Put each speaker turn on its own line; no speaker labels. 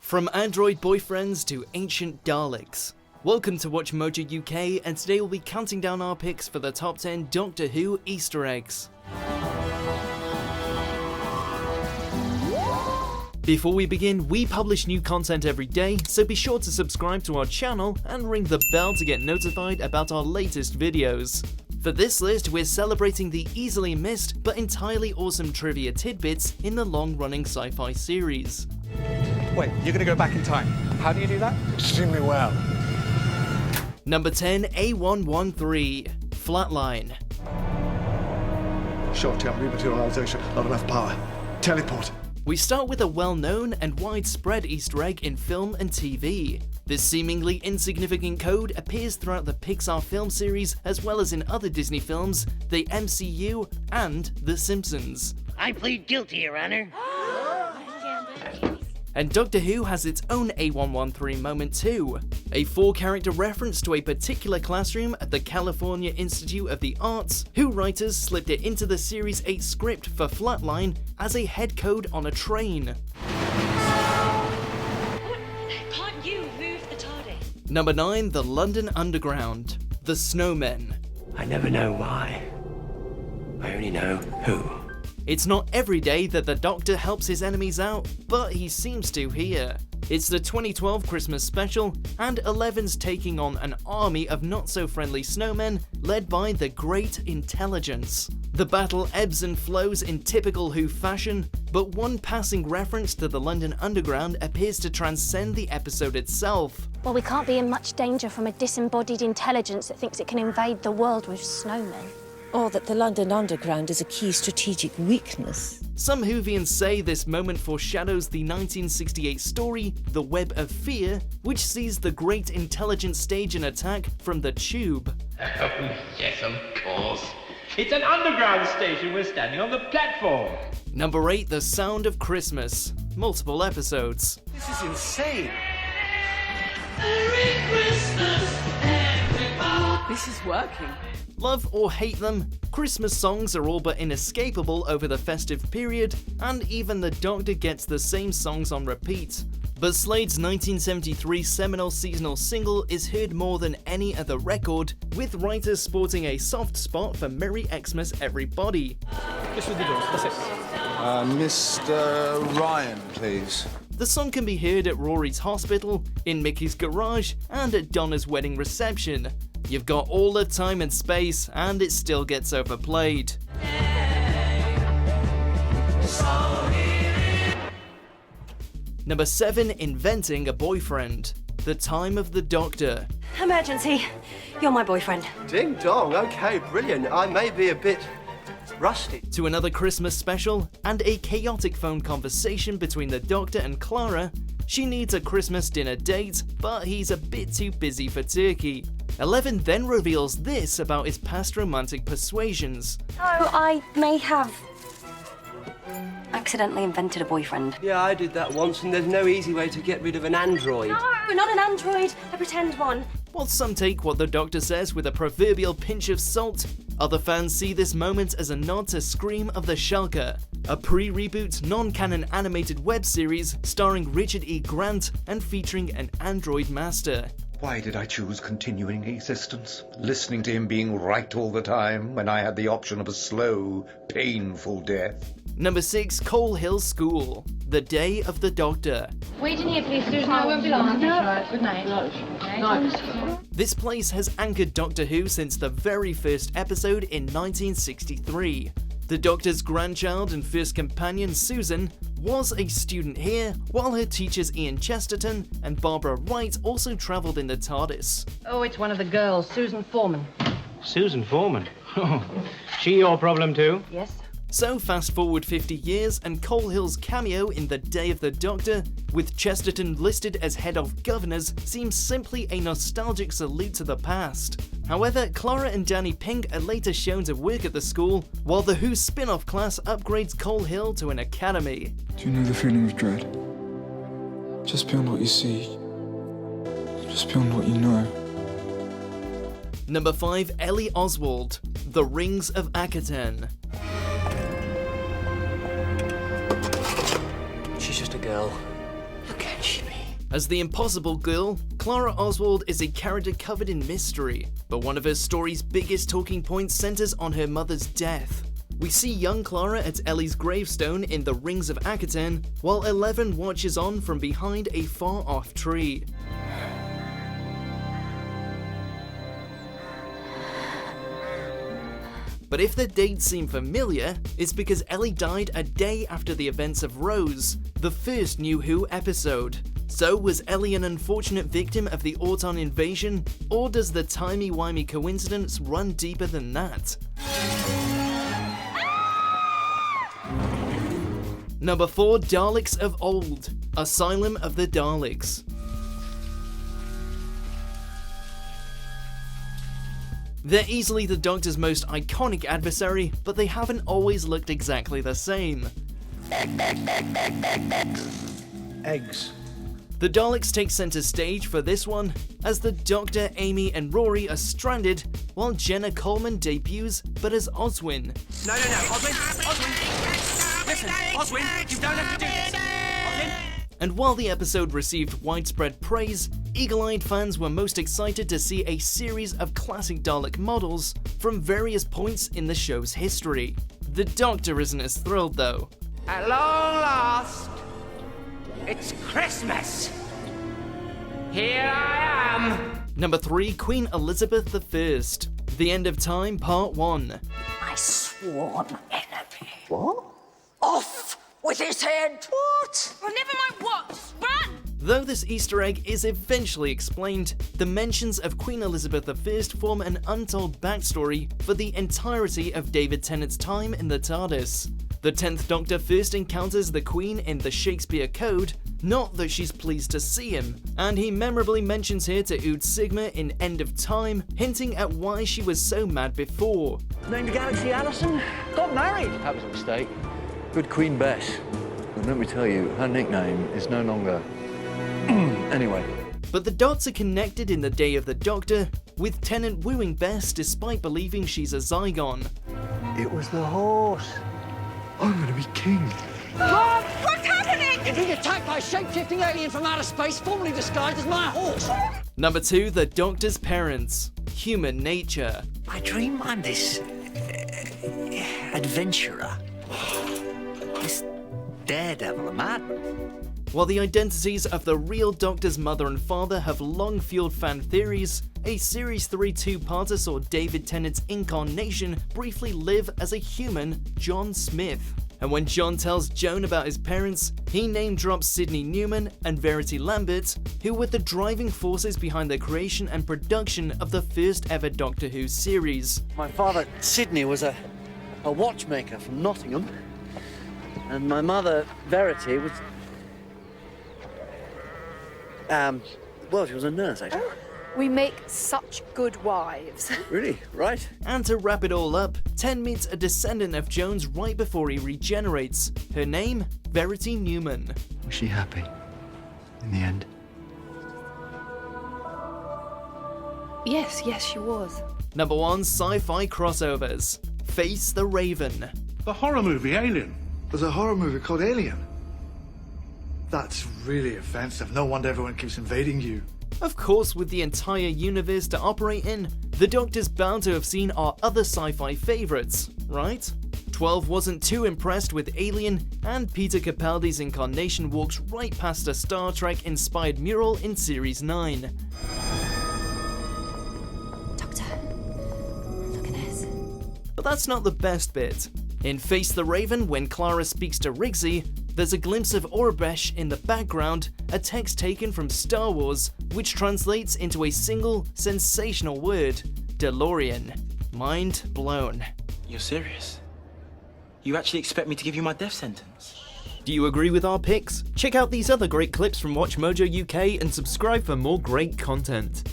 From android boyfriends to ancient Daleks. Welcome to WMUK, and today we'll be counting down our picks for the top 10 Doctor Who Easter eggs. Before we begin, we publish new content every day, so be sure to subscribe to our channel and ring the bell to get notified about our latest videos. For this list, we're celebrating the easily missed but entirely awesome trivia tidbits in the long-running sci-fi series.
Wait, you're gonna go back in time. How do you do that?
Extremely well.
Number 10, A113, Flatline.
Short-term rematerialization, not enough power. Teleport.
We start with a well-known and widespread Easter egg in film and TV. This seemingly insignificant code appears throughout the Pixar film series as well as in other Disney films, the MCU, and The Simpsons.
I plead guilty, Your Honor.
And Doctor Who has its own A113 moment too. A 4-character reference to a particular classroom at the California Institute of the Arts, Who writers slipped it into the Series 8 script for Flatline as a head code on a train.
Can't you move the TARDIS?
Number 9, the London Underground, the Snowmen.
I never know why. I only know who.
It's not every day that the Doctor helps his enemies out, but he seems to here. It's the 2012 Christmas special, and Eleven's taking on an army of not-so-friendly snowmen led by the Great Intelligence. The battle ebbs and flows in typical Who fashion, but one passing reference to the London Underground appears to transcend the episode itself.
Well, we can't be in much danger from a disembodied intelligence that thinks it can invade the world with snowmen.
Or that the London Underground is a key strategic weakness.
Some Whovians say this moment foreshadows the 1968 story, The Web of Fear, which sees the Great Intelligence stage an attack from the Tube.
Oh, yes, of course. It's an underground station. We're standing on the platform.
Number 8, The Sound of Christmas. Multiple episodes.
This is insane.
Merry Christmas, everybody.
This is working.
Love or hate them, Christmas songs are all but inescapable over the festive period, and even the Doctor gets the same songs on repeat. But Slade's 1973 seminal seasonal single is heard more than any other record, with writers sporting a soft spot for Merry Xmas Everybody.
Just through the doors, that's it.
Mr. Ryan, please.
The song can be heard at Rory's hospital, in Mickey's garage, and at Donna's wedding reception. You've got all the time and space, and it still gets overplayed. Number 7, Inventing a Boyfriend. The Time of the Doctor.
Emergency. You're my boyfriend.
Ding dong, okay, brilliant. I may be a bit rusty.
To another Christmas special, and a chaotic phone conversation between the Doctor and Clara. She needs a Christmas dinner date, but he's a bit too busy for turkey. Eleven then reveals this about his past romantic persuasions.
Oh, I may have accidentally invented a boyfriend.
Yeah, I did that once, and there's no easy way to get rid of an android.
No, not an android. A pretend one.
While some take what the Doctor says with a proverbial pinch of salt, other fans see this moment as a nod to Scream of the Shulker, a pre-reboot, non-canon animated web series starring Richard E. Grant and featuring an android master.
Why did I choose continuing existence? Listening to him being right all the time when I had the option of a slow, painful death.
Number 6, Coal Hill School. The Day of the Doctor.
Wait in here, please, Susan. I won't be long. No. Good night. Night.
This place has anchored Doctor Who since the very first episode in 1963. The Doctor's grandchild and first companion, Susan, was a student here, while her teachers Ian Chesterton and Barbara Wright also travelled in the TARDIS.
Oh, it's one of the girls, Susan Foreman.
Susan Foreman? Oh, she your problem too?
Yes.
So fast forward 50 years and Coal Hill's cameo in The Day of the Doctor, with Chesterton listed as head of governors, seems simply a nostalgic salute to the past. However, Clara and Danny Pink are later shown to work at the school, while the Who spin-off class upgrades Coal Hill to an academy.
Do you know the feeling of dread? Just beyond what you see. Just beyond what you know.
Number 5, Ellie Oswald. The Rings of Akaten.
She's just a girl. Who can she be?
As the impossible girl, Clara Oswald is a character covered in mystery, but one of her story's biggest talking points centers on her mother's death. We see young Clara at Ellie's gravestone in the Rings of Akaten, while Eleven watches on from behind a far-off tree. But if the dates seem familiar, it's because Ellie died a day after the events of Rose, the first New Who episode. So was Ellie an unfortunate victim of the Auton invasion, or does the timey-wimey coincidence run deeper than that? Number 4, Daleks of Old, Asylum of the Daleks. They're easily the Doctor's most iconic adversary, but they haven't always looked exactly the same.
Eggs.
The Daleks take center stage for this one, as the Doctor, Amy and Rory are stranded, while Jenna Coleman debuts, but as Oswin.
No, Oswin! Listen, Oswin, you don't have to do this! Oswin!
And while the episode received widespread praise, eagle-eyed fans were most excited to see a series of classic Dalek models from various points in the show's history. The Doctor isn't as thrilled though.
At long last, it's Christmas. Here I am.
Number 3, Queen Elizabeth I, The End of Time Part 1.
My sworn enemy.
What?
Off with his head! What?
Well, never mind what. Run!
Though this Easter egg is eventually explained, the mentions of Queen Elizabeth I form an untold backstory for the entirety of David Tennant's time in the TARDIS. The 10th Doctor first encounters the Queen in the Shakespeare Code, not that she's pleased to see him, and he memorably mentions her to Ood Sigma in End of Time, hinting at why she was so mad before.
Named Galaxy Allison? Got married!
That was a mistake. Good Queen Bess. And let me tell you, her nickname is no longer... Anyway.
But the dots are connected in the Day of the Doctor, with Tennant wooing Bess despite believing she's a Zygon.
It was the horse.
I'm gonna be king.
Mom, what's happening?
You're being attacked by a shape-shifting alien from outer space, formerly disguised as my horse.
Number 2, the Doctor's parents, Human Nature.
I dream I'm this adventurer, this daredevil, a madman.
While the identities of the real Doctor's mother and father have long fueled fan theories, a Series 3 two-parter saw David Tennant's incarnation briefly live as a human, John Smith. And when John tells Joan about his parents, he name-drops Sidney Newman and Verity Lambert, who were the driving forces behind the creation and production of the first ever Doctor Who series.
My father, Sidney, was a watchmaker from Nottingham. And my mother, Verity, was... well, she was a nurse, actually.
Oh, we make such good wives.
Really? Right?
And to wrap it all up, Ten meets a descendant of Jones right before he regenerates. Her name, Verity Newman.
Was she happy? In the end?
Yes, she was.
Number 1, sci-fi crossovers. Face the Raven.
The horror movie Alien.
There's a horror movie called Alien. That's really offensive. No wonder everyone keeps invading you.
Of course, with the entire universe to operate in, the Doctor's bound to have seen our other sci-fi favourites, right? 12 wasn't too impressed with Alien, and Peter Capaldi's incarnation walks right past a Star Trek-inspired mural in Series 9.
Doctor, look at this.
But that's not the best bit. In Face the Raven, when Clara speaks to Rigsy, there's a glimpse of Aurebesh in the background, a text taken from Star Wars, which translates into a single, sensational word, DeLorean. Mind blown.
You're serious? You actually expect me to give you my death sentence?
Do you agree with our picks? Check out these other great clips from WatchMojo UK and subscribe for more great content.